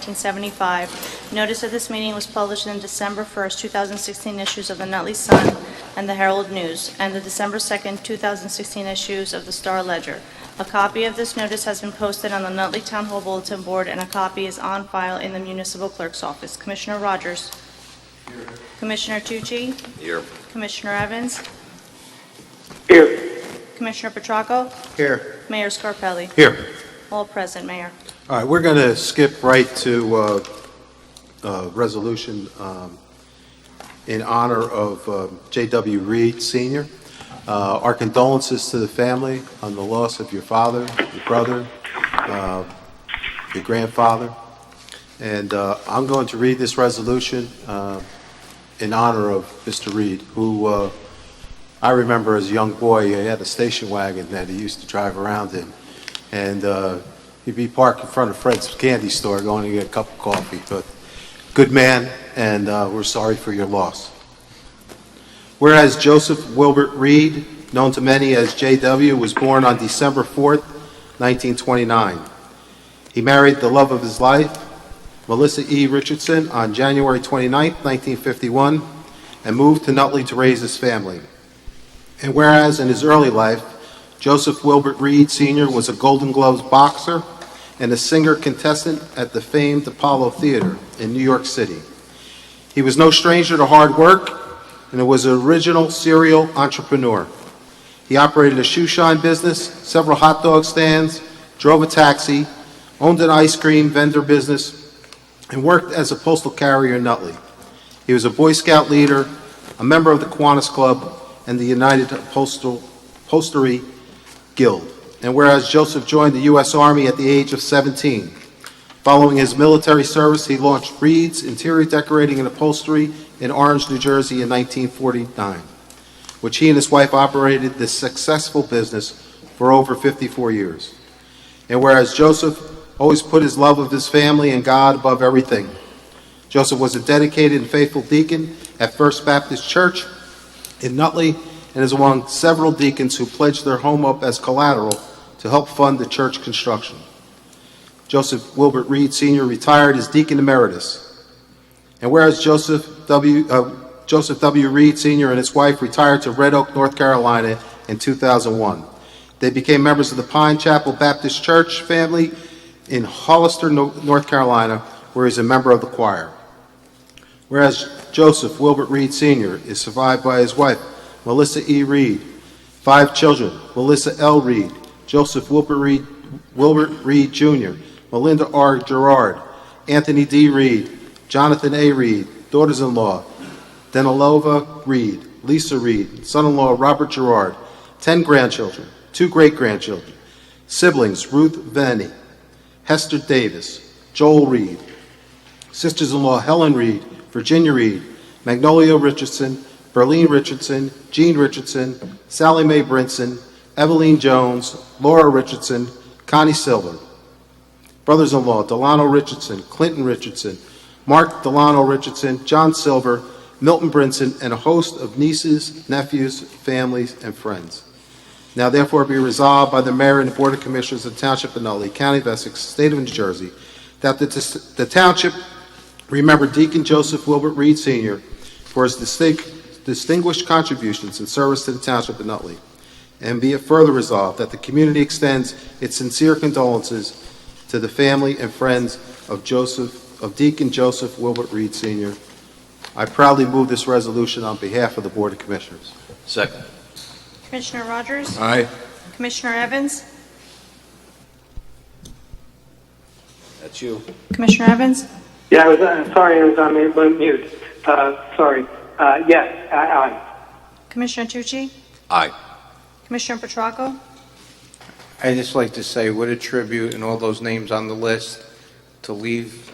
1975. Notice of this meeting was published in December 1st, 2016 issues of the Nutley Sun and the Herald News, and the December 2nd, 2016 issues of the Star Ledger. A copy of this notice has been posted on the Nutley Town Hall Bulletin Board, and a copy is on file in the Municipal Clerk's office. Commissioner Rogers? Here. Commissioner Tucci? Here. Commissioner Evans? Here. Commissioner Petracco? Here. Mayor Scarpelli? Here. All present, Mayor. All right, we're going to skip right to resolution in honor of J.W. Reed Sr. Our condolences to the family on the loss of your father, your brother, your grandfather. And I'm going to read this resolution in honor of Mr. Reed, who I remember as a young boy. He had a station wagon that he used to drive around in. And he'd be parked in front of Fred's candy store going to get a cup of coffee. But good man, and we're sorry for your loss. Whereas Joseph Wilbert Reed, known to many as J.W., was born on December 4th, 1929. He married the love of his life, Melissa E. Richardson, on January 29th, 1951, and moved to Nutley to raise his family. And whereas in his early life, Joseph Wilbert Reed Sr. was a Golden Gloves boxer and a singer contestant at the famed Apollo Theater in New York City. He was no stranger to hard work and was an original serial entrepreneur. He operated a shoe shine business, several hot dog stands, drove a taxi, owned an ice cream vendor business, and worked as a postal carrier in Nutley. He was a Boy Scout leader, a member of the Kiwanis Club, and the United Upholstery Guild. And whereas Joseph joined the U.S. Army at the age of 17, following his military service, he launched Reed's Interior Decorating and Upholstery in Orange, New Jersey in 1949, which he and his wife operated this successful business for over 54 years. And whereas Joseph always put his love of his family and God above everything, Joseph was a dedicated and faithful deacon at First Baptist Church in Nutley, and is among several deacons who pledged their home up as collateral to help fund the church construction. Joseph Wilbert Reed Sr. retired as Deacon Emeritus. And whereas Joseph W. Reed Sr. and his wife retired to Red Oak, North Carolina in 2001, they became members of the Pine Chapel Baptist Church family in Hollister, North Carolina, where he's a member of the choir. Whereas Joseph Wilbert Reed Sr. is survived by his wife, Melissa E. Reed, 5 children, Melissa L. Reed, Joseph Wilbert Reed Jr., Melinda R. Gerard, Anthony D. Reed, Jonathan A. Reed, daughters-in-law, Danilova Reed, Lisa Reed, son-in-law Robert Gerard, 10 grandchildren, 2 great-grandchildren, siblings Ruth Vanny, Hester Davis, Joel Reed, sisters-in-law Helen Reed, Virginia Reed, Magnolia Richardson, Berlene Richardson, Jean Richardson, Sally Mae Brinson, Eveline Jones, Laura Richardson, Connie Silver. Brothers-in-law Delano Richardson, Clinton Richardson, Mark Delano Richardson, John Silver, Milton Brinson, and a host of nieces, nephews, families, and friends. Now therefore be resolved by the Mayor and the Board of Commissioners of the Township of Nutley, County of Essex, State of New Jersey, that the Township remember Deacon Joseph Wilbert Reed Sr. for his distinguished contributions and service to the Township of Nutley, and be it further resolved that the community extends its sincere condolences to the family and friends of Deacon Joseph Wilbert Reed Sr. I proudly move this resolution on behalf of the Board of Commissioners. Second. Commissioner Rogers? Aye. Commissioner Evans? That's you. Commissioner Evans? Yeah, sorry, I was on mute. Sorry. Yes, aye. Commissioner Tucci? Aye. Commissioner Petracco? I'd just like to say what a tribute, and all those names on the list, to leave,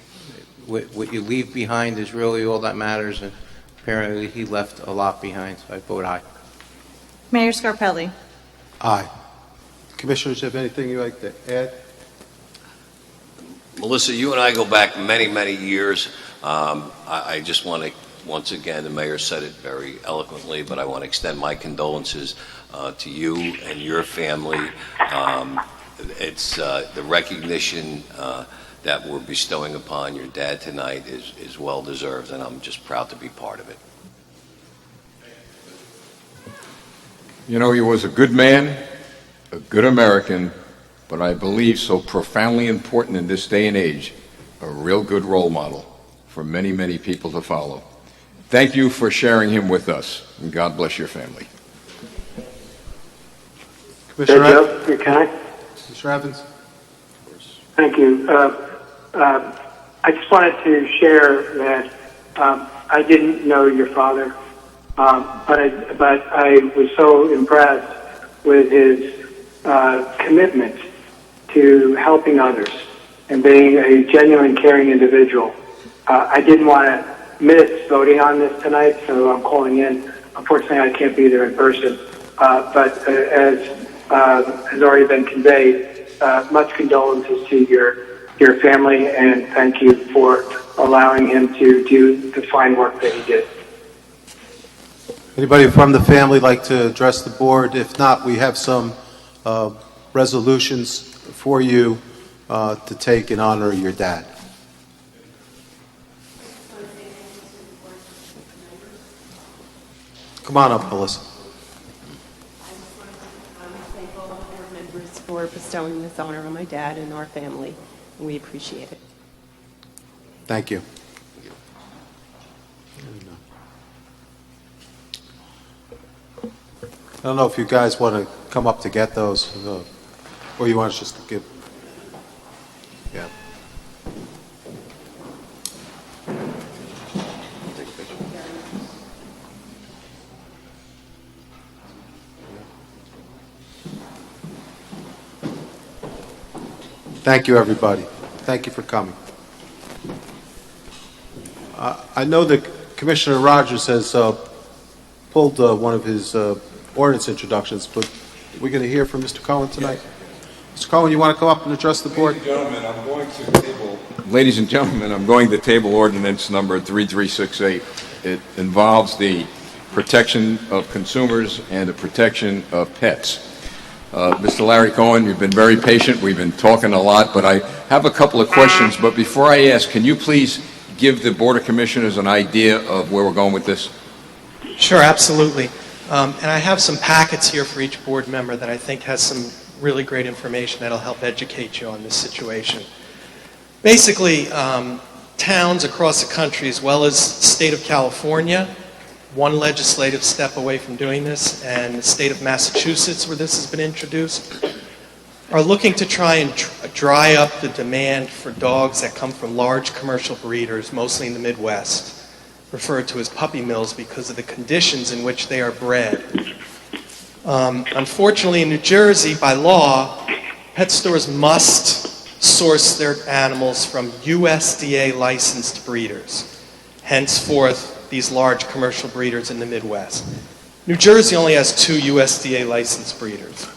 what you leave behind is really all that matters, and apparently he left a lot behind, so I vote aye. Mayor Scarpelli? Aye. Commissioners, have anything you'd like to add? Melissa, you and I go back many, many years. I just want to, once again, the mayor said it very eloquently, but I want to extend my condolences to you and your family. It's the recognition that we're bestowing upon your dad tonight is well-deserved, and I'm just proud to be part of it. You know, he was a good man, a good American, but I believe so profoundly important in this day and age, a real good role model for many, many people to follow. Thank you for sharing him with us, and God bless your family. Commissioner, Joe, can I? Commissioner Evans? Thank you. I just wanted to share that I didn't know your father, but I was so impressed with his commitment to helping others and being a genuine, caring individual. I didn't want to miss voting on this tonight, so I'm calling in. Unfortunately, I can't be there in person, but as has already been conveyed, much condolences to your family, and thank you for allowing him to do the fine work that he did. Anybody from the family like to address the board? If not, we have some resolutions for you to take in honor of your dad. Come on up, Melissa. I just want to thank all of our members for bestowing this honor on my dad and our family. We appreciate it. Thank you. I don't know if you guys want to come up to get those, or you want us just to give. Yeah. Thank you, everybody. Thank you for coming. I know that Commissioner Rogers has pulled one of his ordinance introductions, but we're going to hear from Mr. Cohen tonight. Mr. Cohen, you want to come up and address the board? Ladies and gentlemen, I'm going to table ordinance number 3368. It involves the protection of consumers and the protection of pets. Mr. Larry Cohen, you've been very patient. We've been talking a lot, but I have a couple of questions. But before I ask, can you please give the Board of Commissioners an idea of where we're going with this? Sure, absolutely. And I have some packets here for each board member that I think has some really great information that'll help educate you on this situation. Basically, towns across the country, as well as the state of California, one legislative step away from doing this, and the state of Massachusetts, where this has been introduced, are looking to try and dry up the demand for dogs that come from large commercial breeders, mostly in the Midwest, referred to as puppy mills because of the conditions in which they are bred. Unfortunately, in New Jersey, by law, pet stores must source their animals from USDA licensed breeders. Henceforth, these large commercial breeders in the Midwest. New Jersey only has 2 USDA licensed breeders.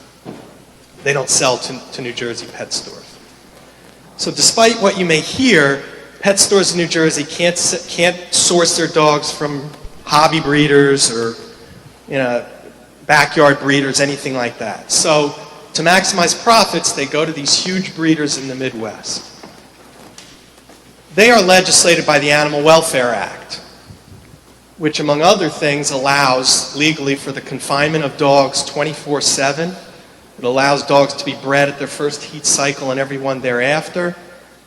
They don't sell to New Jersey pet stores. So despite what you may hear, pet stores in New Jersey can't source their dogs from hobby breeders or backyard breeders, anything like that. So to maximize profits, they go to these huge breeders in the Midwest. They are legislated by the Animal Welfare Act, which among other things allows legally for the confinement of dogs 24/7. It allows dogs to be bred at their first heat cycle and every one thereafter.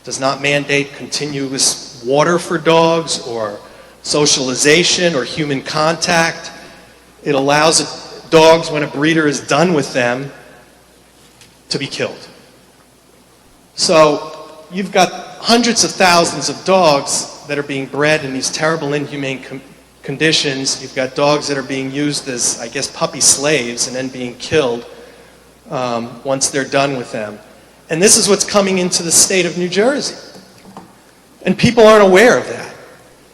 Does not mandate continuous water for dogs or socialization or human contact. It allows dogs, when a breeder is done with them, to be killed. So you've got hundreds of thousands of dogs that are being bred in these terrible, inhumane conditions. You've got dogs that are being used as, I guess, puppy slaves and then being killed once they're done with them. And this is what's coming into the state of New Jersey. And people aren't aware of that.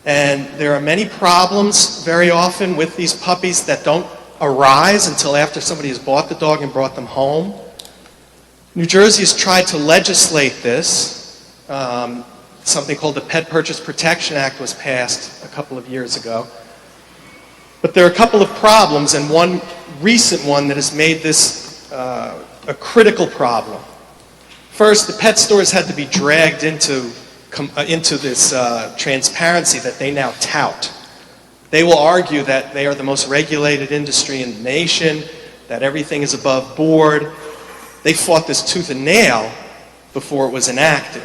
And there are many problems very often with these puppies that don't arise until after somebody has bought the dog and brought them home. New Jersey has tried to legislate this. Something called the Pet Purchase Protection Act was passed a couple of years ago. But there are a couple of problems, and one recent one that has made this a critical problem First, the pet stores had to be dragged into this transparency that they now tout. They will argue that they are the most regulated industry in the nation, that everything is above board. They fought this tooth and nail before it was enacted.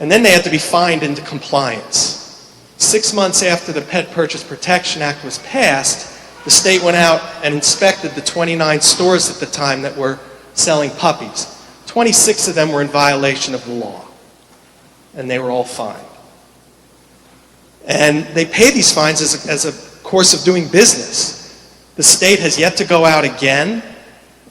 And then they had to be fined into compliance. 6 months after the Pet Purchase Protection Act was passed, the state went out and inspected the 29 stores at the time that were selling puppies. 26 of them were in violation of the law, and they were all fined. And they pay these fines as a course of doing business. The state has yet to go out again.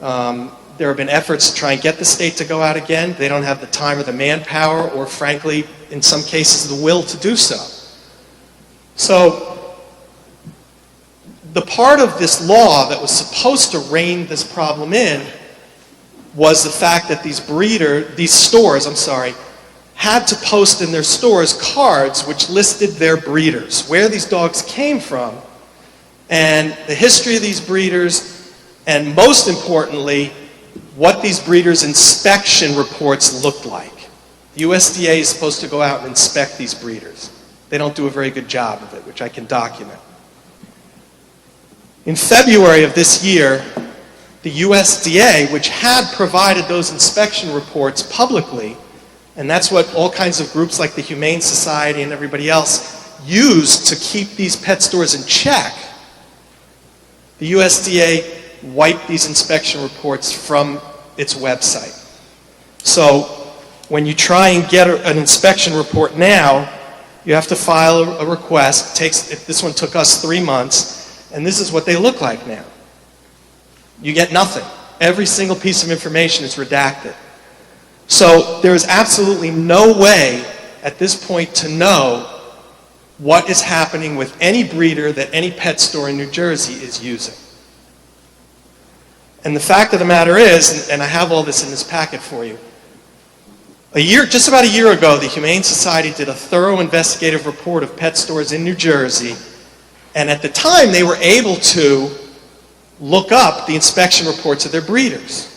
There have been efforts to try and get the state to go out again. They don't have the time or the manpower, or frankly, in some cases, the will to do so. So, the part of this law that was supposed to rein this problem in was the fact that these stores, had to post in their stores cards which listed their breeders, where these dogs came from, and the history of these breeders, and most importantly, what these breeders' inspection reports looked like. The USDA is supposed to go out and inspect these breeders. They don't do a very good job of it, which I can document. In February of this year, the USDA, which had provided those inspection reports publicly, and that's what all kinds of groups like the Humane Society and everybody else use to keep these pet stores in check, the USDA wiped these inspection reports from its website. So when you try and get an inspection report now, you have to file a request. This one took us 3 months, and this is what they look like now. You get nothing. Every single piece of information is redacted. So there is absolutely no way at this point to know what is happening with any breeder that any pet store in New Jersey is using. And the fact of the matter is, and I have all this in this packet for you, just about a year ago, the Humane Society did a thorough investigative report of pet stores in New Jersey, and at the time they were able to look up the inspection reports of their breeders.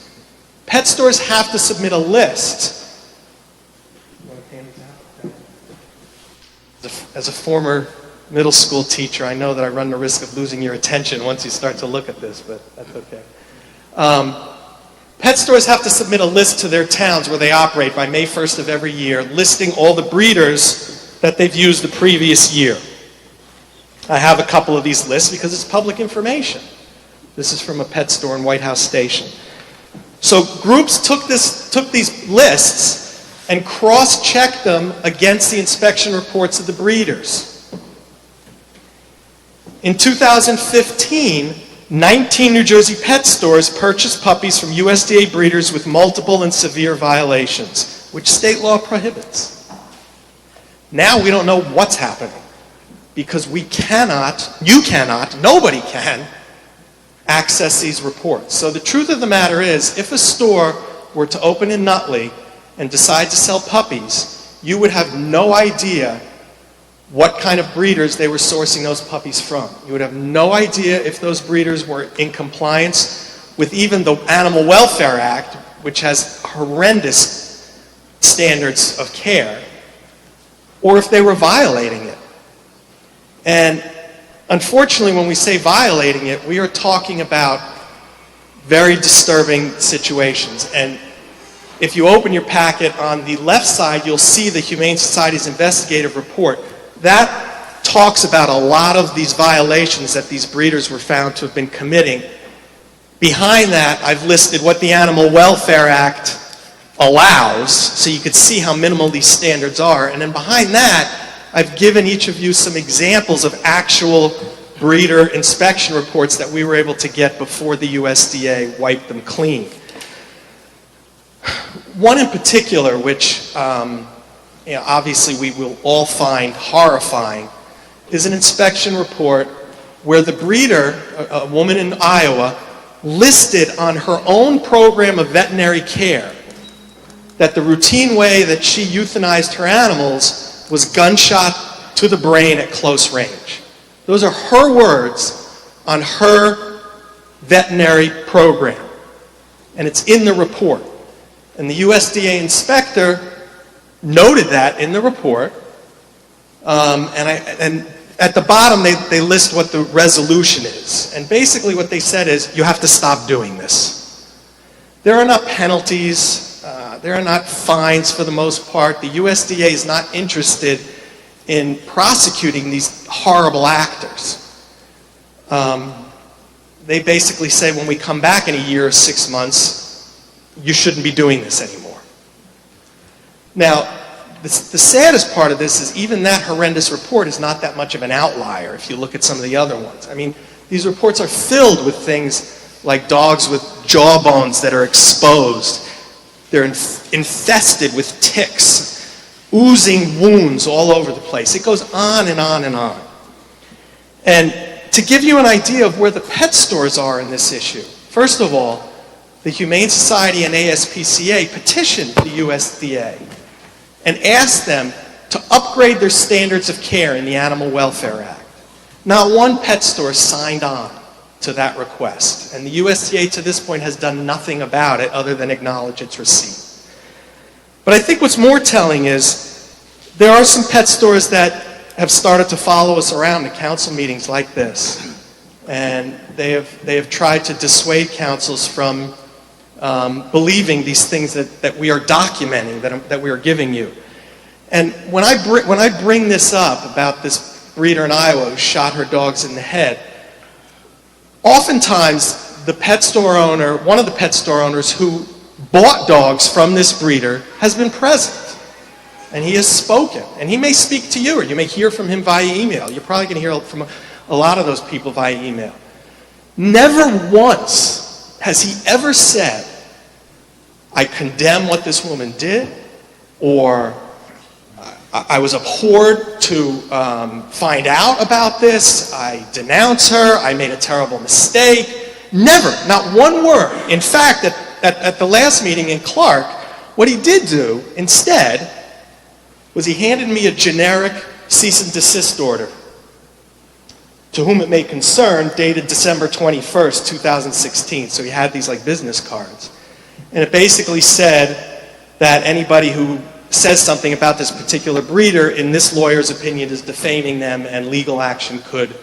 Pet stores have to submit a list. As a former middle school teacher, I know that I run the risk of losing your attention once you start to look at this, but that's okay. Pet stores have to submit a list to their towns where they operate by May 1st of every year, listing all the breeders that they've used the previous year. I have a couple of these lists because it's public information. This is from a pet store in White House Station. So groups took these lists and cross-checked them against the inspection reports of the breeders. In 2015, 19 New Jersey pet stores purchased puppies from USDA breeders with multiple and severe violations, which state law prohibits. Now we don't know what's happening because you cannot, nobody can access these reports. So the truth of the matter is, if a store were to open in Nutley and decide to sell puppies, you would have no idea what kind of breeders they were sourcing those puppies from. You would have no idea if those breeders were in compliance with even the Animal Welfare Act, which has horrendous standards of care, or if they were violating it. And unfortunately, when we say violating it, we are talking about very disturbing situations. And if you open your packet on the left side, you'll see the Humane Society's investigative report. That talks about a lot of these violations that these breeders were found to have been committing. Behind that, I've listed what the Animal Welfare Act allows, so you can see how minimal these standards are. And then behind that, I've given each of you some examples of actual breeder inspection reports that we were able to get before the USDA wiped them clean. One in particular, which obviously we will all find horrifying, is an inspection report where the breeder, a woman in Iowa, listed on her own program of veterinary care that the routine way that she euthanized her animals was gunshot to the brain at close range. Those are her words on her veterinary program. And it's in the report. And the USDA inspector noted that in the report. And at the bottom, they list what the resolution is. And basically what they said is, you have to stop doing this. There are not penalties. There are not fines for the most part. The USDA is not interested in prosecuting these horrible actors. They basically say, when we come back in a year or 6 months, you shouldn't be doing this anymore. Now, the saddest part of this is even that horrendous report is not that much of an outlier if you look at some of the other ones. I mean, these reports are filled with things like dogs with jawbones that are exposed. They're infested with ticks, oozing wounds all over the place. It goes on and on and on. And to give you an idea of where the pet stores are in this issue, first of all, the Humane Society and ASPCA petitioned the USDA and asked them to upgrade their standards of care in the Animal Welfare Act. Not one pet store signed on to that request, and the USDA to this point has done nothing about it other than acknowledge its receipt. But I think what's more telling is there are some pet stores that have started to follow us around to council meetings like this, and they have tried to dissuade councils from believing these things that we are documenting, that we are giving you. And when I bring this up about this breeder in Iowa who shot her dogs in the head, oftentimes the pet store owner, one of the pet store owners who bought dogs from this breeder has been present. And he has spoken. And he may speak to you, or you may hear from him via email. You're probably going to hear from a lot of those people via email. Never once has he ever said, I condemn what this woman did, or I was abhorred to find out about this, I denounce her, I made a terrible mistake. Never, not one word. In fact, at the last meeting in Clark, what he did do instead was he handed me a generic cease and desist order, to whom it may concern, dated December 21st, 2016. So he had these like business cards. And it basically said that anybody who says something about this particular breeder, in this lawyer's opinion, is defaming them and legal action could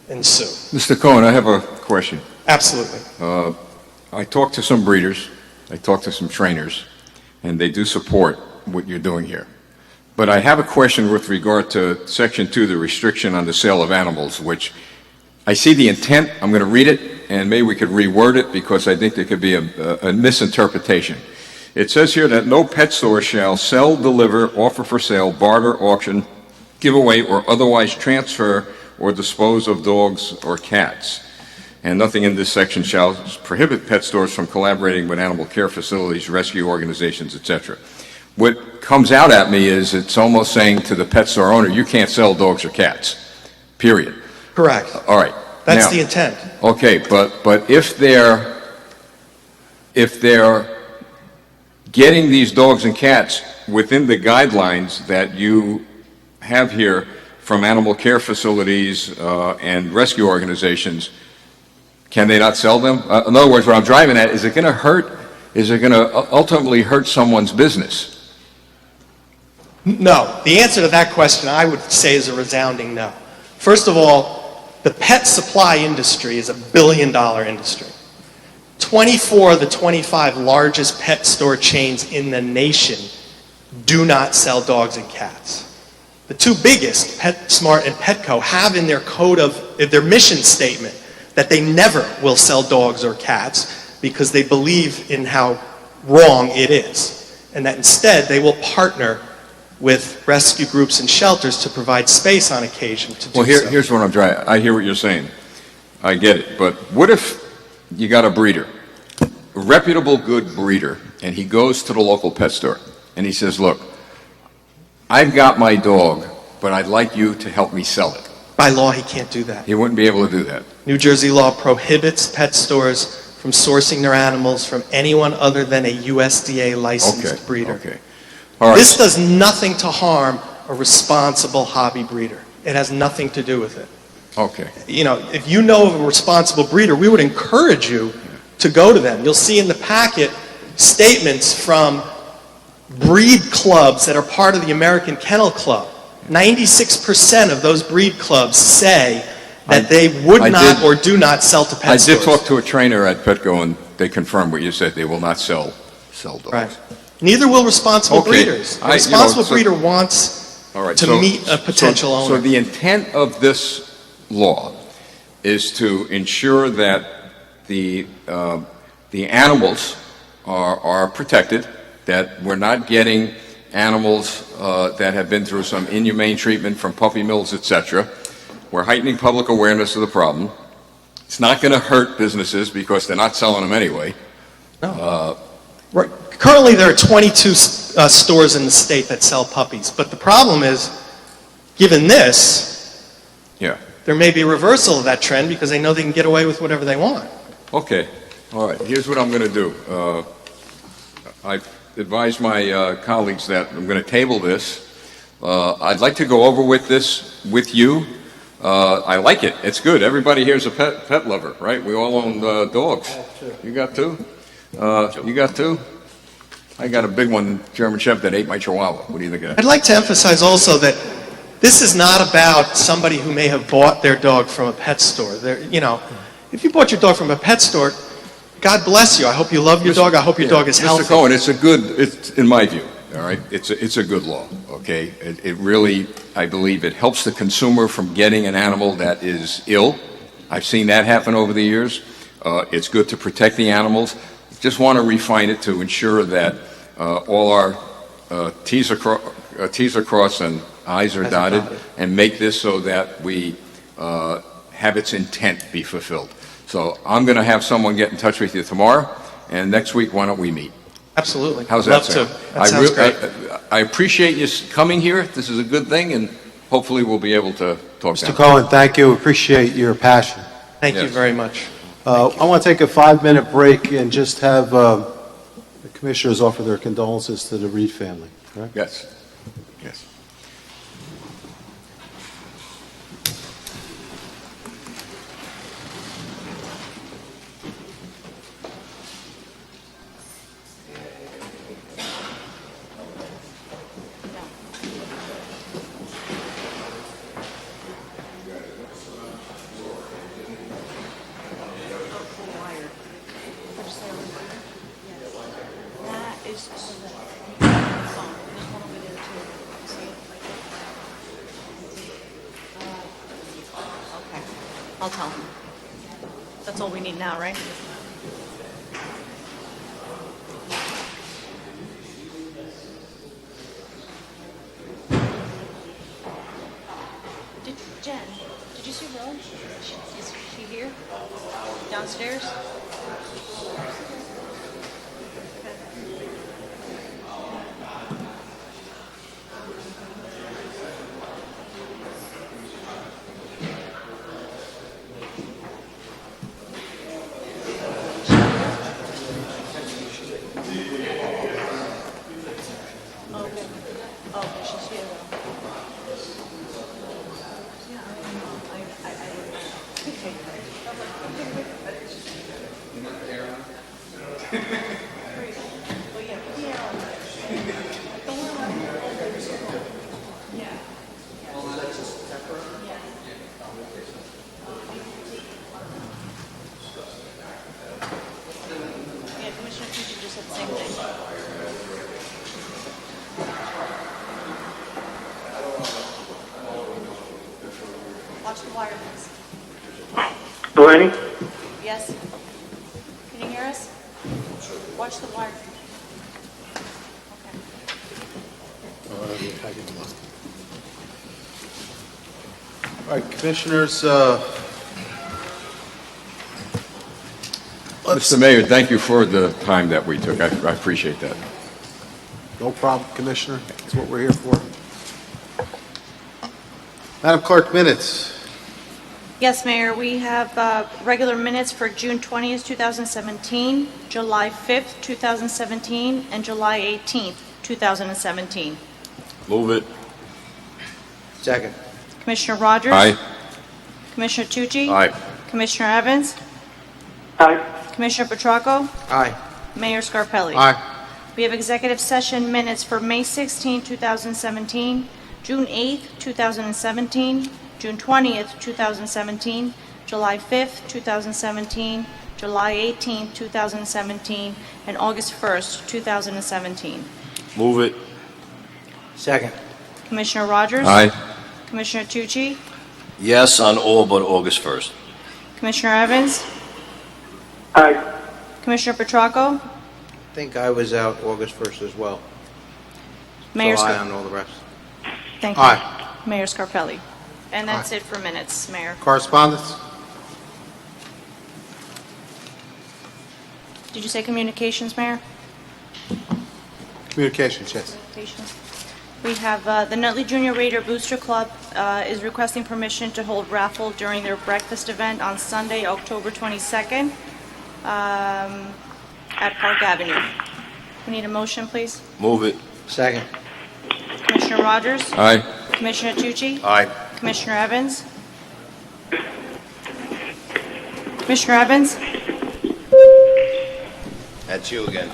ensue. Mr. Cohen, I have a question. Absolutely. I talked to some breeders, I talked to some trainers, and they do support what you're doing here. But I have a question with regard to Section 2, the restriction on the sale of animals, which I see the intent. I'm going to read it, and maybe we could reword it because I think there could be a misinterpretation. It says here that no pet store shall sell, deliver, offer for sale, barter, auction, give away, or otherwise transfer or dispose of dogs or cats. And nothing in this section shall prohibit pet stores from collaborating with animal care facilities, rescue organizations, etc. What comes out at me is it's almost saying to the pet store owner, you can't sell dogs or cats, period. Correct. All right. That's now, the intent. Okay, but if they're getting these dogs and cats within the guidelines that you have here from animal care facilities and rescue organizations, can they not sell them? In other words, what I'm driving at, is it going to hurt? Is it going to ultimately hurt someone's business? No. The answer to that question, I would say, is a resounding no. First of all, the pet supply industry is $1 billion industry. 24 of the 25 largest pet store chains in the nation do not sell dogs and cats. The two biggest, PetSmart and Petco, have in their their mission statement that they never will sell dogs or cats because they believe in how wrong it is, and that instead they will partner with rescue groups and shelters to provide space on occasion to do so. Here's what I'm trying. I hear what you're saying. I get it. But what if you got a breeder, a reputable, good breeder, and he goes to the local pet store and he says, look, I've got my dog, but I'd like you to help me sell it. By law, he can't do that. He wouldn't be able to do that. New Jersey law prohibits pet stores from sourcing their animals from anyone other than a USDA licensed breeder. Okay. All right. This does nothing to harm a responsible hobby breeder. It has nothing to do with it. Okay. You know, if you know of a responsible breeder, we would encourage you to go to them. You'll see in the packet statements from breed clubs that are part of the American Kennel Club. 96% of those breed clubs say that they would I not did- or do not sell to pet I stores. did talk to a trainer at Petco, and they confirmed what you said. They will not sell dogs. Right. Neither will responsible Okay. breeders. A I- you know, responsible so- breeder wants All right, to meet a potential so owner. the intent of this law is to ensure that the animals are protected, that we're not getting animals that have been through some inhumane treatment from puppy mills, etc. We're heightening public awareness of the problem. It's not going to hurt businesses because they're not selling them anyway. Right. Currently, there are 22 stores in the state that sell puppies, but the problem is, given this, Yeah. there may be a reversal of that trend because they know they can get away with whatever they want. Okay. All right. Here's what I'm going to do. I advised my colleagues that I'm going to table this. I'd like to go over with this with you. I like it. It's good. Everybody here's a pet lover, right? We all own dogs. You got two? You got two? I got a big one, German Shepherd, that ate my Chihuahua. What do you think of that? I'd like to emphasize also that this is not about somebody who may have bought their dog from a pet store. If you bought your dog from a pet store, God bless you. I hope you love your dog. I hope your dog is healthy. Mr. Cohen, it's in my view, all right, it's a good law, okay? It really, I believe, it helps the consumer from getting an animal that is ill. I've seen that happen over the years. It's good to protect the animals. Just want to refine it to ensure that all our T's are crossed and I's are dotted, and make this so that we have its intent be fulfilled. So I'm going to have someone get in touch with you tomorrow, and next week, why don't we meet? Absolutely. How's that Love sound? to. That sounds great. I appreciate you coming here. This is a good thing, and hopefully we'll be able to talk Mr. down. Cohen, thank you. Appreciate your passion. Thank you Yes. very much. I want to take a 5-minute break and just have the commissioners offer their condolences to the Reed family. Correct? Yes. Yes. That is okay. I'll tell him. That's all we need now, right? Jen, did you see Rose? Is she here? Downstairs? Okay, she's here though. Yeah, Commissioner Tucci just said the same thing. Watch the wire, please. Delaney? Yes? Can you hear us? Watch the wire. Okay. All right, commissioners, Mr. Mayor, thank you for the time that we took. I appreciate that. no problem, Commissioner. That's what we're here for. Madam Clerk, minutes. Yes, Mayor, we have regular minutes for June 20th, 2017, July 5th, 2017, and July 18th, 2017. Move it. Second. Commissioner Rogers? Aye. Commissioner Tucci? Aye. Commissioner Evans? Aye. Commissioner Petracco? Aye. Mayor Scarpelli. Aye. We have executive session minutes for May 16, 2017, June 8, 2017, June 20th, 2017, July 5th, 2017, July 18, 2017, and August 1st, 2017. Move it. Second. Commissioner Rogers? Aye. Commissioner Tucci? Yes on all but August 1st. Commissioner Evans? Aye. Commissioner Petracco? I think I was out August 1st as well. Mayor So aye Scar- on all the rest. Thank you. Aye. Mayor Scarpelli. And that's it for minutes, Mayor. Correspondence? Did you say communications, Mayor? Communications, yes. Communications. We have the Nutley Junior Raider Booster Club is requesting permission to hold raffle during their breakfast event on Sunday, October 22nd at Park Avenue. We need a motion, please. Move it. Second. Commissioner Rogers? Aye. Commissioner Tucci? Aye. Commissioner Evans? Commissioner Evans? That's you again.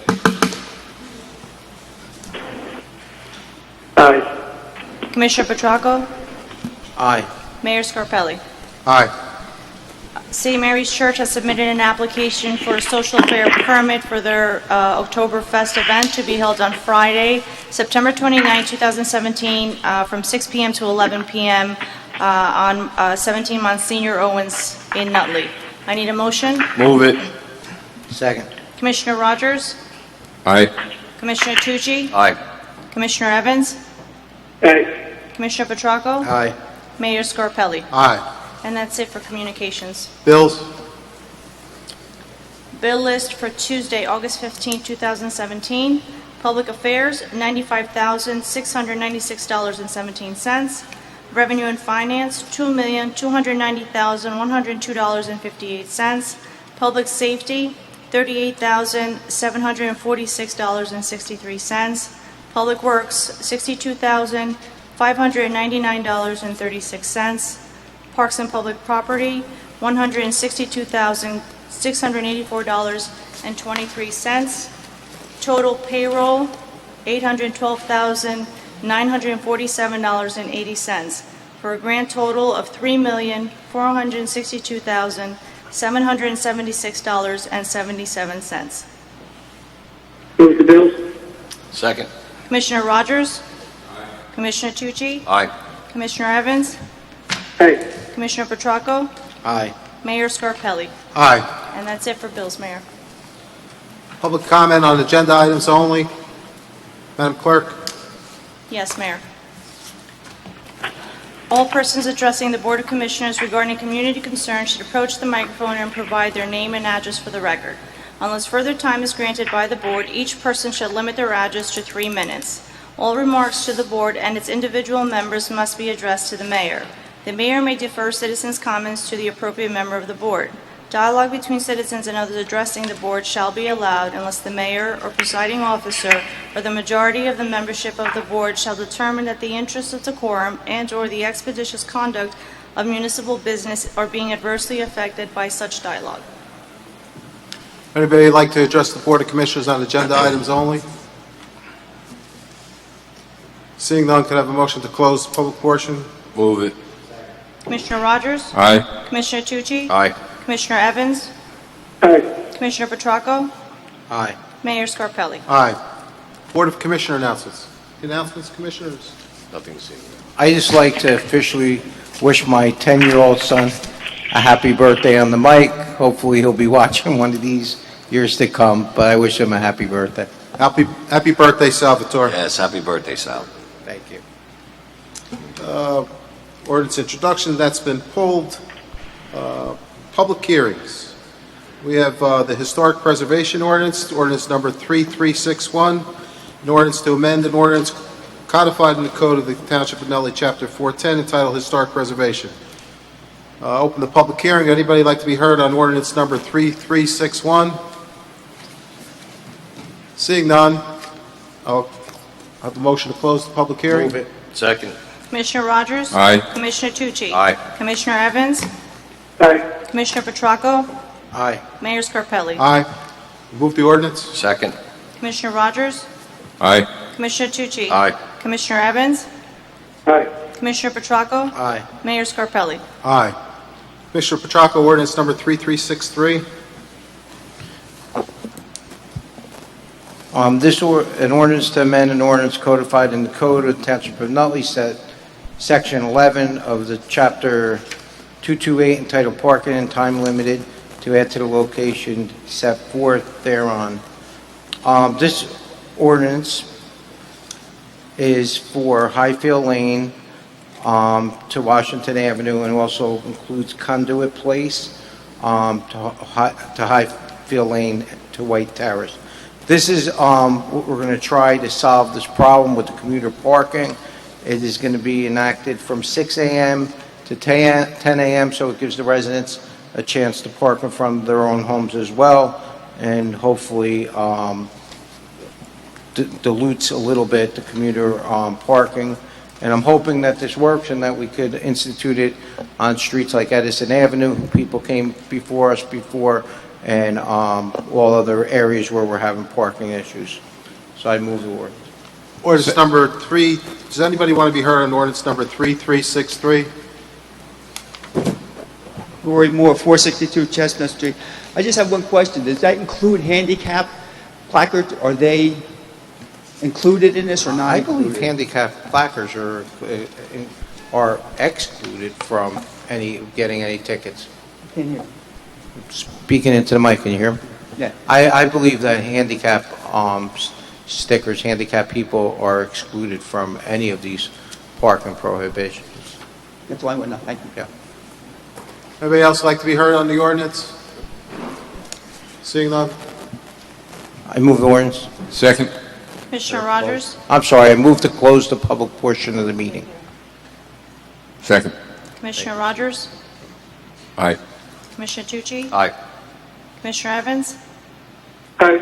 Aye. Commissioner Petracco? Aye. Mayor Scarpelli? Aye. St. Mary's Church has submitted an application for a social fair permit for their Oktoberfest event to be held on Friday, September 29, 2017, from 6 p.m. to 11 p.m. On 17-month Senior Owens in Nutley. I need a motion. Move it. Second. Commissioner Rogers? Aye. Commissioner Tucci? Aye. Commissioner Evans? Aye. Commissioner Petracco? Aye. Mayor Scarpelli? Aye. And that's it for communications. Bills? Bill list for Tuesday, August 15, 2017. Public Affairs, $95,696.17. Revenue and Finance, $2,290,102.58. Public Safety, $38,746.63. Public Works, $62,599.36. Parks and Public Property, $162,684.23. Total payroll, $812,947.80, for a grand total of $3,462,776.77. Move the bills. Second. Commissioner Rogers? Commissioner Tucci? Aye. Commissioner Evans? Aye. Commissioner Petracco? Aye. Mayor Scarpelli? Aye. And that's it for bills, Mayor. Public comment on agenda items only. Madam Clerk? Yes, Mayor. All persons addressing the Board of Commissioners regarding community concerns should approach the microphone and provide their name and address for the record. Unless further time is granted by the Board, each person should limit their address to 3 minutes. All remarks to the Board and its individual members must be addressed to the Mayor. The Mayor may defer citizens' comments to the appropriate member of the Board. Dialogue between citizens and others addressing the Board shall be allowed unless the Mayor or presiding officer or the majority of the membership of the Board shall determine that the interests of decorum and/or the expeditious conduct of municipal business are being adversely affected by such dialogue. Anybody like to address the Board of Commissioners on agenda items only? Seeing none, can I have a motion to close the public portion? Move it. Commissioner Rogers? Aye. Commissioner Tucci? Aye. Commissioner Evans? Aye. Commissioner Petracco? Aye. Mayor Scarpelli? Aye. Board of Commissioner announcements. Announcements, Commissioners? Nothing to see. I just like to officially wish my 10-year-old son a happy birthday on the mic. Hopefully he'll be watching one of these years to come, but I wish him a happy birthday. Happy birthday, Salvatore. Yes, happy birthday, Sal. Thank you. Ordinance introduction, that's been pulled. Public hearings. We have the Historic Preservation Ordinance, ordinance number 3361, an ordinance to amend an ordinance codified in the Code of the Township of Nutley, Chapter 410, entitled Historic Preservation. Open the public hearing. Anybody like to be heard on ordinance number 3361? Seeing none, I'll have the motion to close the public hearing. Move it. Second. Commissioner Rogers? Aye. Commissioner Tucci? Aye. Commissioner Evans? Aye. Commissioner Petracco? Aye. Mayor Scarpelli? Aye. Move the ordinance. Second. Commissioner Rogers? Aye. Commissioner Tucci? Aye. Commissioner Evans? Aye. Commissioner Petracco? Aye. Mayor Scarpelli? Aye. Commissioner Petracco, ordinance number 3363. An ordinance to amend an ordinance codified in the Code of the Township of Nutley, Section 11 of the Chapter 228 entitled Parking and Time Limited, to add to the location set forth thereon. This ordinance is for Highfield Lane to Washington Avenue, and also includes Conduit Place to Highfield Lane to White Terrace. This is, we're going to try to solve this problem with the commuter parking. It is going to be enacted from 6 a.m. to 10 a.m., so it gives the residents a chance to park in front of their own homes as well, and hopefully dilutes a little bit the commuter parking. And I'm hoping that this works and that we could institute it on streets like Edison Avenue. People came before us before, and all other areas where we're having parking issues. So I move the ordinance. Ordinance number 3, does anybody want to be heard on ordinance number 3363? Rory Moore, 462 Chestnut Street. I just have one question. Does that include handicap placards? Are they included in this or not? I believe included? handicap placards are excluded from getting any tickets. Can't hear. Speaking into the mic, can you hear me? Yeah. I believe that handicap stickers, handicap people are excluded from any of these parking prohibitions. That's why I went, thank you. Yeah. Anybody else like to be heard on the ordinance? Seeing none? I move the ordinance. Second. Commissioner Rogers? I'm sorry, I move to close the public portion of the meeting. Second. Commissioner Rogers? Aye. Commissioner Tucci? Aye. Commissioner Evans? Aye.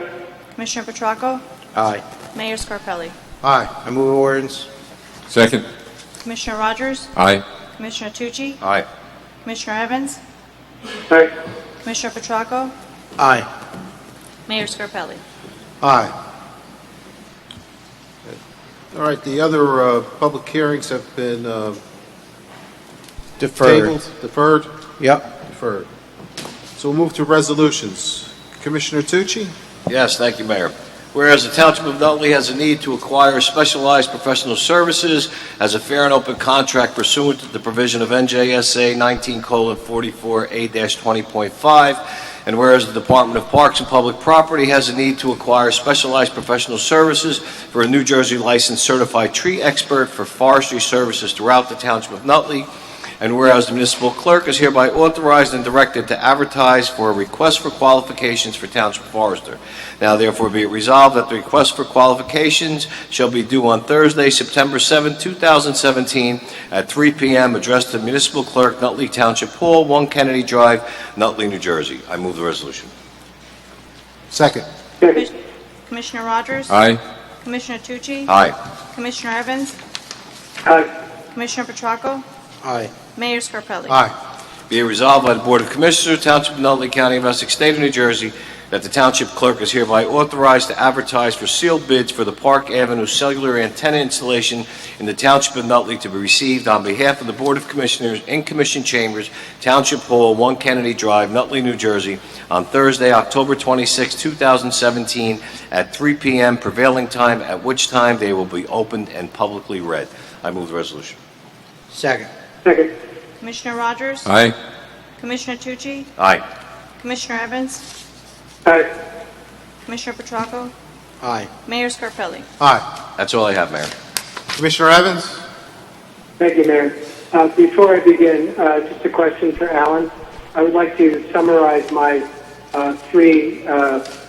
Commissioner Petracco? Aye. Mayor Scarpelli? Aye. I move the ordinance. Second. Commissioner Rogers? Aye. Commissioner Tucci? Aye. Commissioner Evans? Aye. Commissioner Petracco? Aye. Mayor Scarpelli? Aye. All right, the other public hearings have been Deferred. deferred, Yep. deferred. So we'll move to resolutions. Commissioner Tucci? Yes, thank you, Mayor. Whereas the Township of Nutley has a need to acquire specialized professional services as a fair and open contract pursuant to the provision of NJSA 19:44A-20.5, and whereas the Department of Parks and Public Property has a need to acquire specialized professional services for a New Jersey licensed certified tree expert for forestry services throughout the Township of Nutley, and whereas the municipal clerk is hereby authorized and directed to advertise for a request for qualifications for township forester. Now therefore be it resolved that the request for qualifications shall be due on Thursday, September 7, 2017 at 3 p.m. addressed to municipal clerk, Nutley Township Hall, 1 Kennedy Drive, Nutley, New Jersey. I move the resolution. Second. Second. Commissioner Rogers? Aye. Commissioner Tucci? Aye. Commissioner Evans? Aye. Commissioner Petracco? Aye. Mayor Scarpelli? Aye. Be it resolved by the Board of Commissioners, Township of Nutley, County of Essex, State of New Jersey, that the Township Clerk is hereby authorized to advertise for sealed bids for the Park Avenue cellular antenna installation in the Township of Nutley to be received on behalf of the Board of Commissioners in Commission Chambers, Township Hall, 1 Kennedy Drive, Nutley, New Jersey, on Thursday, October 26, 2017, at 3 p.m. prevailing time, at which time they will be opened and publicly read. I move the resolution. Second. Second. Commissioner Rogers? Aye. Commissioner Tucci? Aye. Commissioner Evans? Aye. Commissioner Petracco? Aye. Mayor Scarpelli? Aye. That's all I have, Mayor. Commissioner Evans? Thank you, Mayor. Before I begin, just a question for Alan. I would like to summarize my three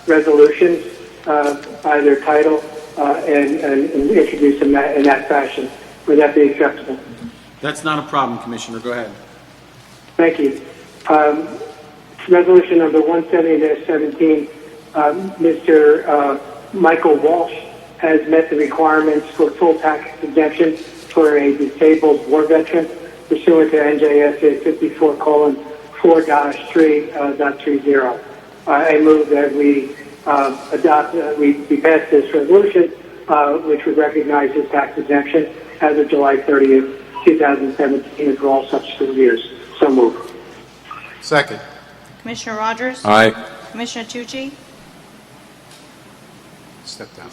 resolutions by their title and introduce them in that fashion. Would that be acceptable? That's not a problem, Commissioner. Go ahead. Thank you. Resolution number 170-17, Mr. Michael Walsh has met the requirements for full tax exemption for a disabled war veteran pursuant to NJSA 54:4-3.30. I move that we we passed this resolution, which would recognize his tax exemption as of July 30th, 2017, and for all subsequent years. So move. Second. Commissioner Rogers? Aye. Commissioner Tucci? Step down.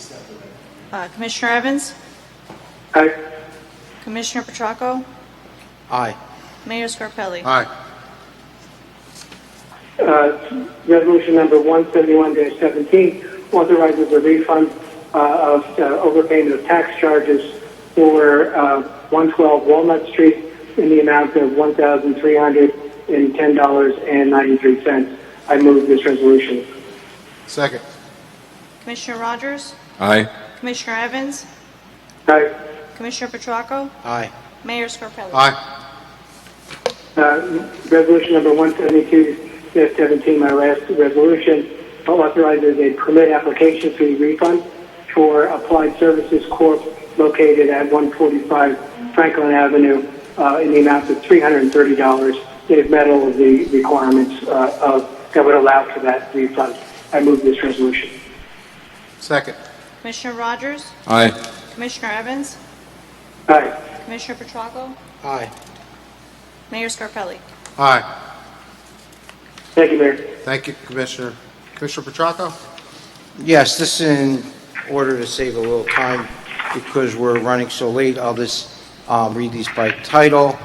Commissioner Evans? Aye. Commissioner Petracco? Aye. Mayor Scarpelli? Aye. Resolution number 171-17 authorizes a refund of overpayment of tax charges for 112 Walnut Street in the amount of $1,310.93. I move this resolution. Second. Commissioner Rogers? Aye. Commissioner Evans? Aye. Commissioner Petracco? Aye. Mayor Scarpelli? Aye. Resolution number 172-17, my last resolution, authorizes a permit application fee refund for Applied Services Corp. Located at 145 Franklin Avenue in the amount of $330. They've met all of the requirements that would allow for that refund. I move this resolution. Second. Commissioner Rogers? Aye. Commissioner Evans? Aye. Commissioner Petracco? Aye. Mayor Scarpelli? Aye. Thank you, Mayor. Thank you, Commissioner. Commissioner Petracco? Yes, this is in order to save a little time because we're running so late. I'll just read these by title.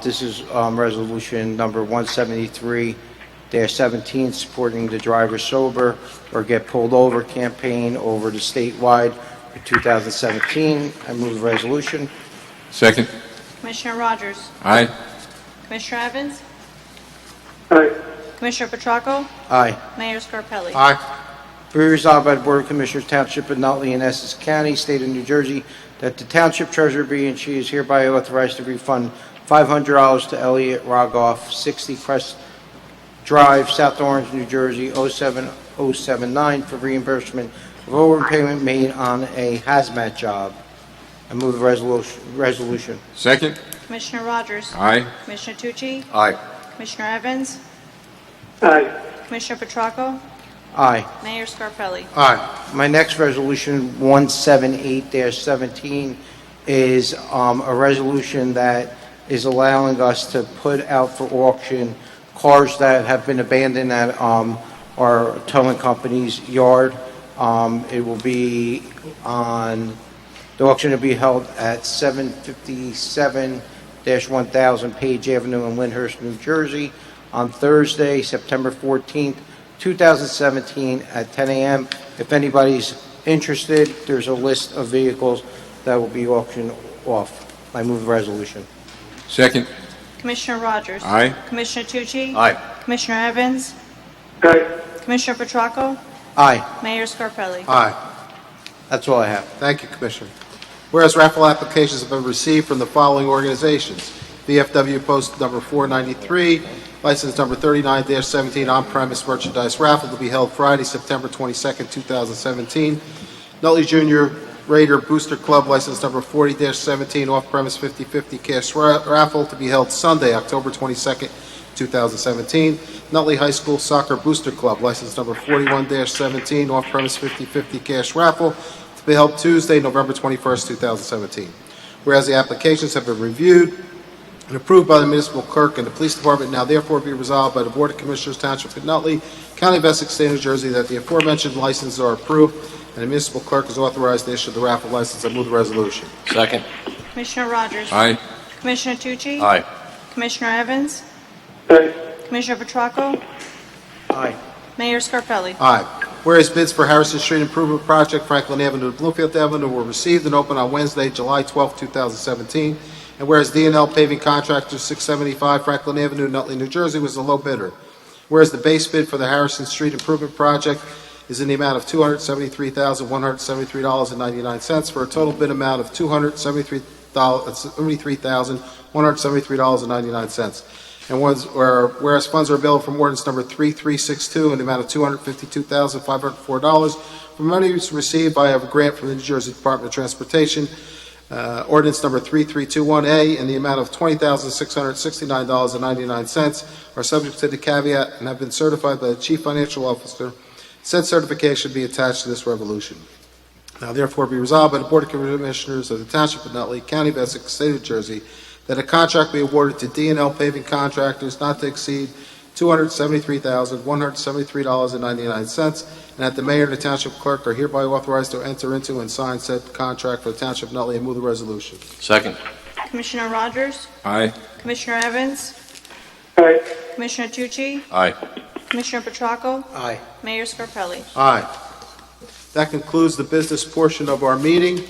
This is resolution number 173-17, supporting the driver sober or get pulled over campaign over the statewide for 2017. I move the resolution. Second. Commissioner Rogers? Aye. Commissioner Evans? Aye. Commissioner Petracco? Aye. Mayor Scarpelli? Aye. Be resolved by the Board of Commissioners, Township of Nutley and Essex County, State of New Jersey, that the Township Treasurer be and she is hereby authorized to refund $500 to Elliot Rogoff, 60 Crest Drive, South Orange, New Jersey, 07079, for reimbursement of overpayment made on a hazmat job. I move the resolution. Second. Commissioner Rogers? Aye. Commissioner Tucci? Aye. Commissioner Evans? Aye. Commissioner Petracco? Aye. Mayor Scarpelli? Aye. My next resolution, 178-17, is a resolution that is allowing us to put out for auction cars that have been abandoned at our towing company's yard. It will be on, the auction will be held at 757-1000 Page Avenue in Lyndhurst, New Jersey, on Thursday, September 14th, 2017 at 10 a.m. If anybody's interested, there's a list of vehicles that will be auctioned off. I move the resolution. Second. Commissioner Rogers? Aye. Commissioner Tucci? Aye. Commissioner Evans? Aye. Commissioner Petracco? Aye. Mayor Scarpelli? Aye. That's all I have. Thank you, Commissioner. Whereas raffle applications have been received from the following organizations: VFW Post number 493, license number 39-17, on-premise merchandise raffle to be held Friday, September 22nd, 2017. Nutley Junior Raider Booster Club, license number 40-17, off-premise 50/50 cash raffle to be held Sunday, October 22nd, 2017. Nutley High School Soccer Booster Club, license number 41-17, off-premise 50/50 cash raffle to be held Tuesday, November 21st, 2017. Whereas the applications have been reviewed and approved by the municipal clerk and the police department, now therefore be resolved by the Board of Commissioners, Township of Nutley, County of Essex, State of New Jersey, that the aforementioned licenses are approved and the municipal clerk is authorized to issue the raffle license. I move the resolution. Second. Commissioner Rogers? Aye. Commissioner Tucci? Aye. Commissioner Evans? Aye. Commissioner Petracco? Aye. Mayor Scarpelli? Aye. Whereas bids for Harrison Street Improvement Project, Franklin Avenue to Bloomfield Avenue were received and opened on Wednesday, July 12, 2017. And whereas D&L Paving Contractors, 675 Franklin Avenue, Nutley, New Jersey, was the low bidder. Whereas the base bid for the Harrison Street Improvement Project is in the amount of $273,173.99 for a total bid amount of $273,173.99. And whereas funds are available from ordinance number 3362 in the amount of $252,504 from monies received by a grant from the New Jersey Department of Transportation. Ordinance number 3321A in the amount of $20,669.99 are subject to the caveat and have been certified by the Chief Financial Officer Said certification be attached to this resolution. Now therefore be resolved by the Board of Commissioners of the Township of Nutley, County of Essex, State of New Jersey, that a contract be awarded to D&L Paving Contractors not to exceed $273,173.99, and that the mayor and the township clerk are hereby authorized to enter into and sign said contract for the Township of Nutley, and move the resolution. Second. Commissioner Rogers? Aye. Commissioner Evans? Aye. Commissioner Tucci? Aye. Commissioner Petracco? Aye. Mayor Scarpelli? Aye. That concludes the business portion of our meeting.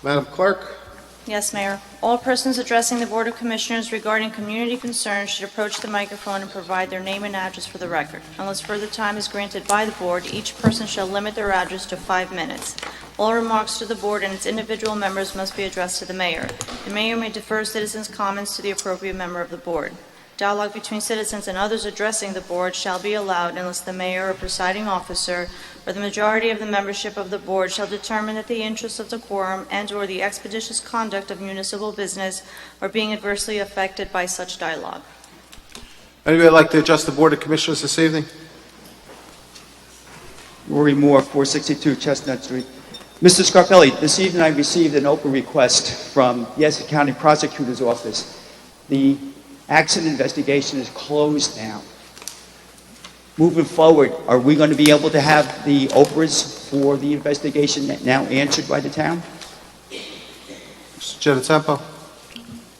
Madam Clerk? Yes, Mayor. All persons addressing the Board of Commissioners regarding community concerns should approach the microphone and provide their name and address for the record. Unless further time is granted by the Board, each person shall limit their address to 5 minutes. All remarks to the Board and its individual members must be addressed to the Mayor. The Mayor may defer citizens' comments to the appropriate member of the Board. Dialogue between citizens and others addressing the Board shall be allowed unless the Mayor or presiding officer or the majority of the membership of the Board shall determine that the interests of decorum and/or the expeditious conduct of municipal business are being adversely affected by such dialogue. Anybody like to address the Board of Commissioners this evening? Rory Moore, 462 Chestnut Street. Mr. Scarpelli, this evening I received an open request from the Essex County Prosecutor's Office. The accident investigation is closed now. Moving forward, are we going to be able to have the OPRAs for the investigation now answered by the town? Mr. Gettatempo?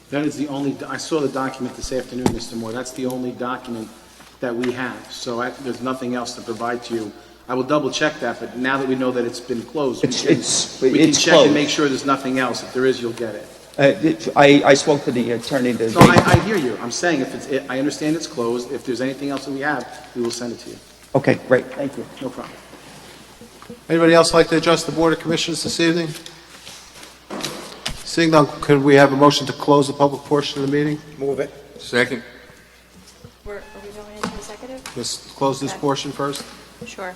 That is the only, I saw the document this afternoon, Mr. Moore. That's the only document that we have. So there's nothing else to provide to you. I will double check that, but now that we know that it's been closed, we can check closed. and make sure there's nothing else. If there is, you'll get it. I spoke to the attorney. No, I hear you. I'm saying I understand it's closed. If there's anything else that we have, we will send it to you. Okay, great, thank you. No problem. Anybody else like to address the Board of Commissioners this evening? Seeing none, could we have a motion to close the public portion of the meeting? Move it. Second. Are we going into executive? Let's close this portion first. Sure.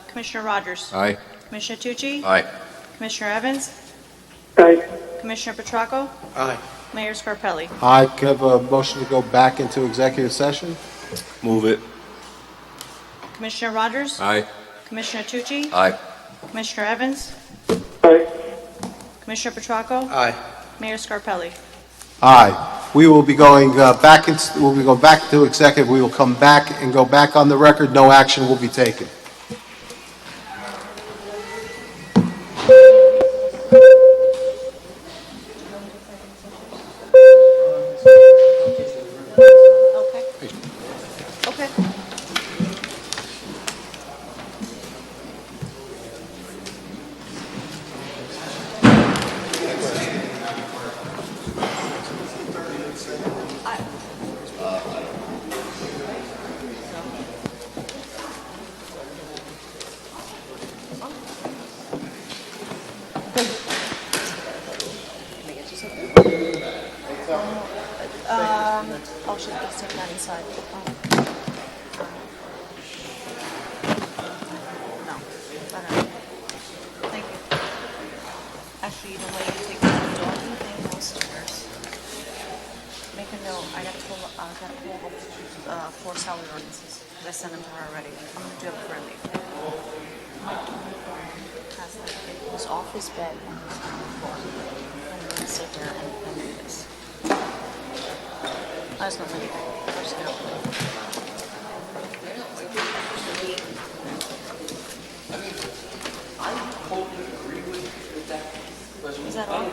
Commissioner Rogers? Aye. Commissioner Tucci? Aye. Commissioner Evans? Aye. Commissioner Petracco? Aye. Mayor Scarpelli? I can have a motion to go back into executive session. Move it. Commissioner Rogers? Aye. Commissioner Tucci? Aye. Commissioner Evans? Aye. Commissioner Petracco? Aye. Mayor Scarpelli? Aye. We will be going back to executive. We will come back and go back on the record. No action will be taken. Okay. Okay. Oh, shit, let's take that inside. No, I don't know. Thank you. Actually, the way you take the doggy thing goes to yours. Make a note, I gotta pull the 4 salary ordinances. I sent them to her already. I'm gonna do it before I leave. It was off his bed on his floor. I'm gonna sit there and do this. I was gonna leave. I'm just gonna leave. Is that all?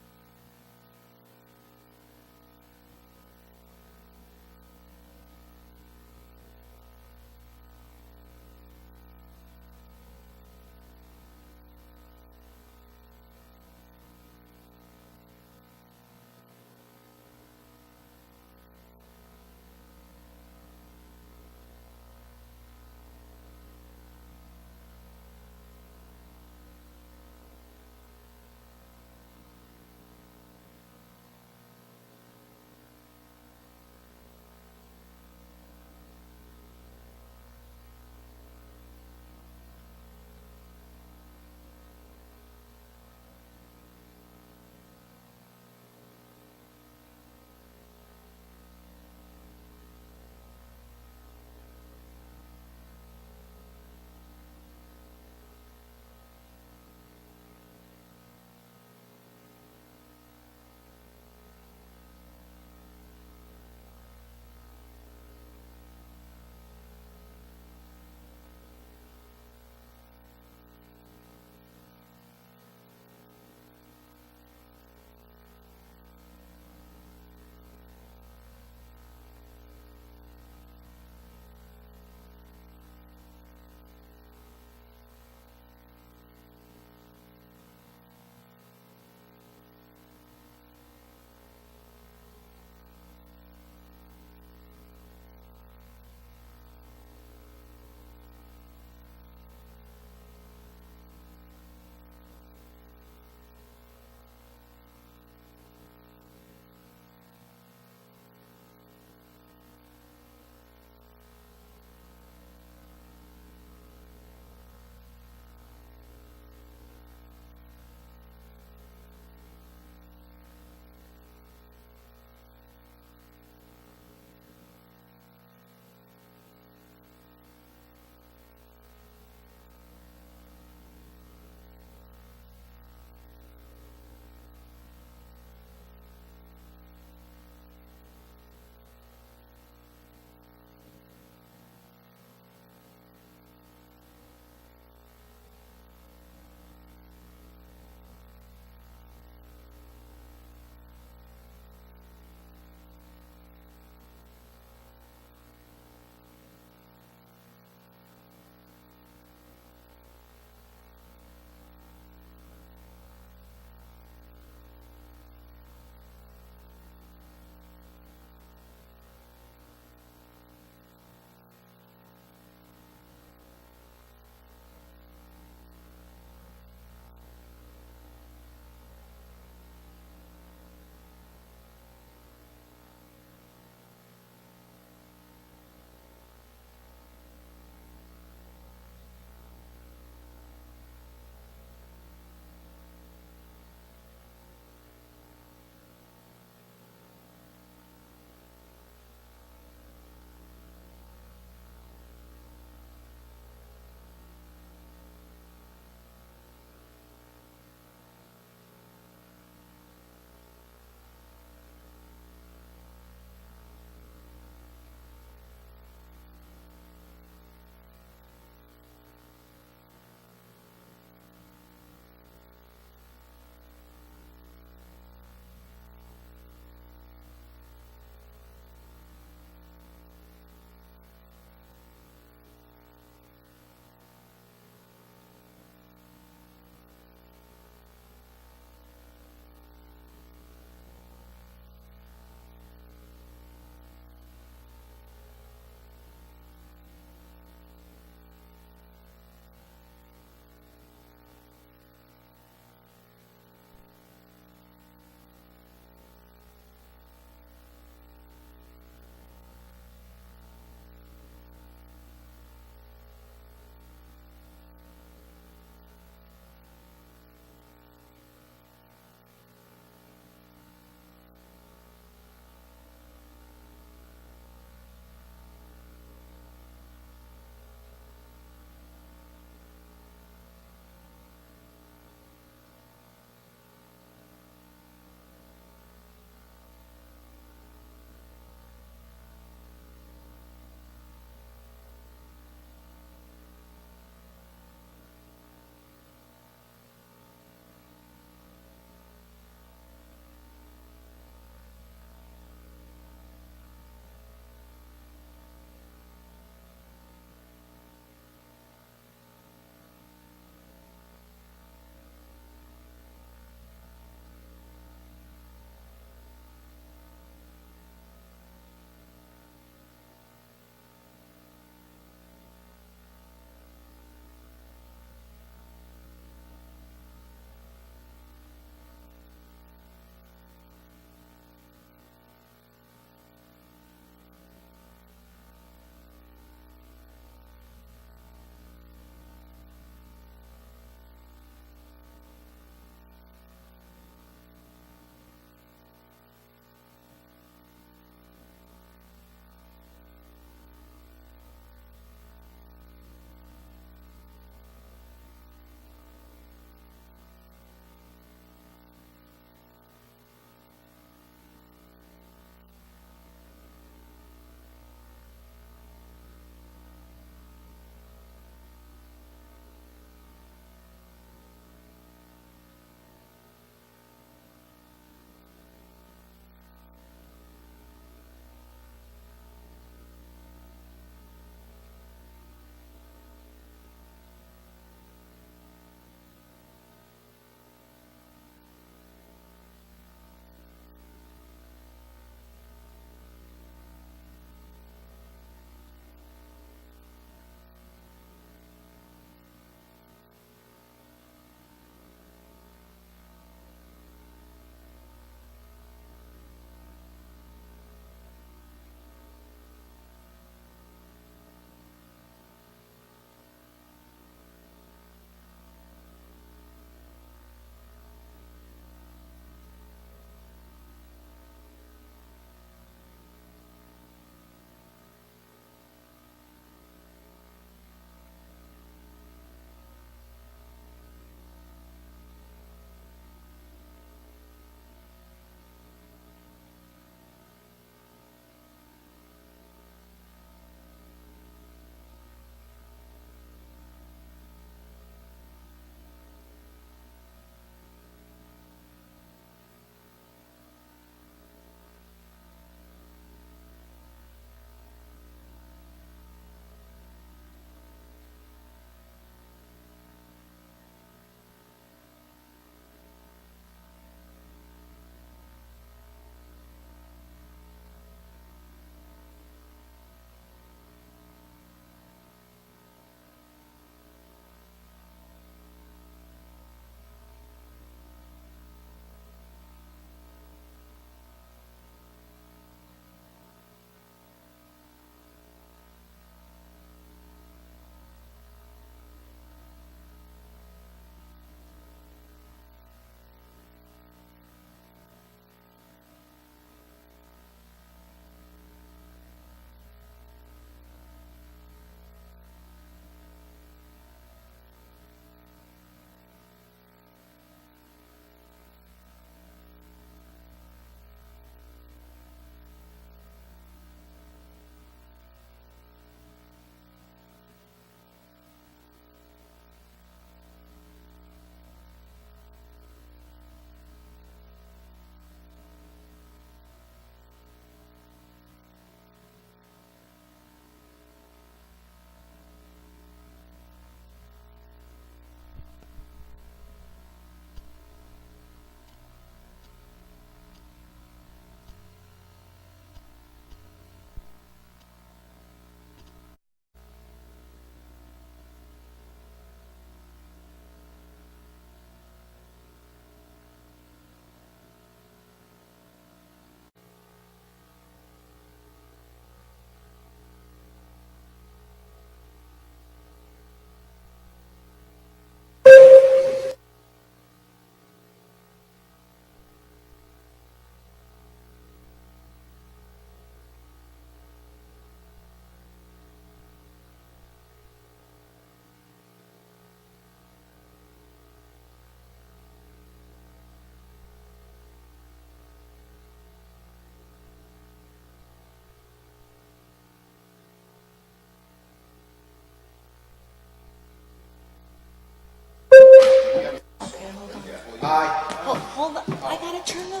Hold on, I gotta turn the...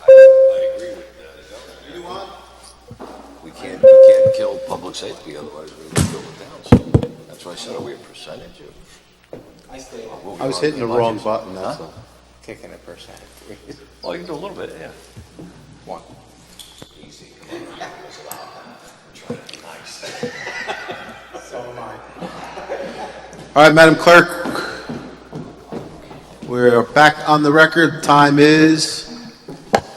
I agree with you want? We can't kill public safety, otherwise we would kill the town. So that's why I said, are we a percentage of? I was hitting the wrong button, that's all. Kicking a percentage. Oh, you can do a little bit, yeah. One. Easy, come on. Try to be nice. So am I. All right, Madam Clerk, we're back on the record. Time is,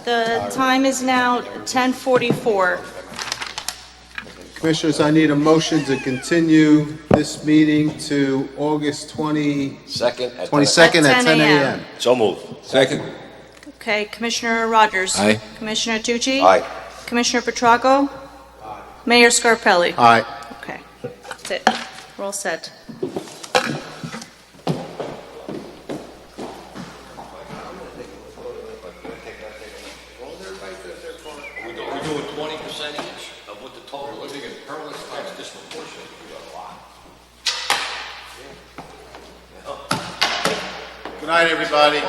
The time is now 10:44. Commissioners, I need a motion to continue this meeting to August 22nd at 22nd At 10 10 a.m. a.m. So moved. Second. Okay, Commissioner Rogers? Aye. Commissioner Tucci? Aye. Commissioner Petracco? Mayor Scarpelli? Aye. Okay, that's it. We're all set. We're doing 20% each of what the total living and permanent tax disproportionate. We got a lot. Good night, everybody.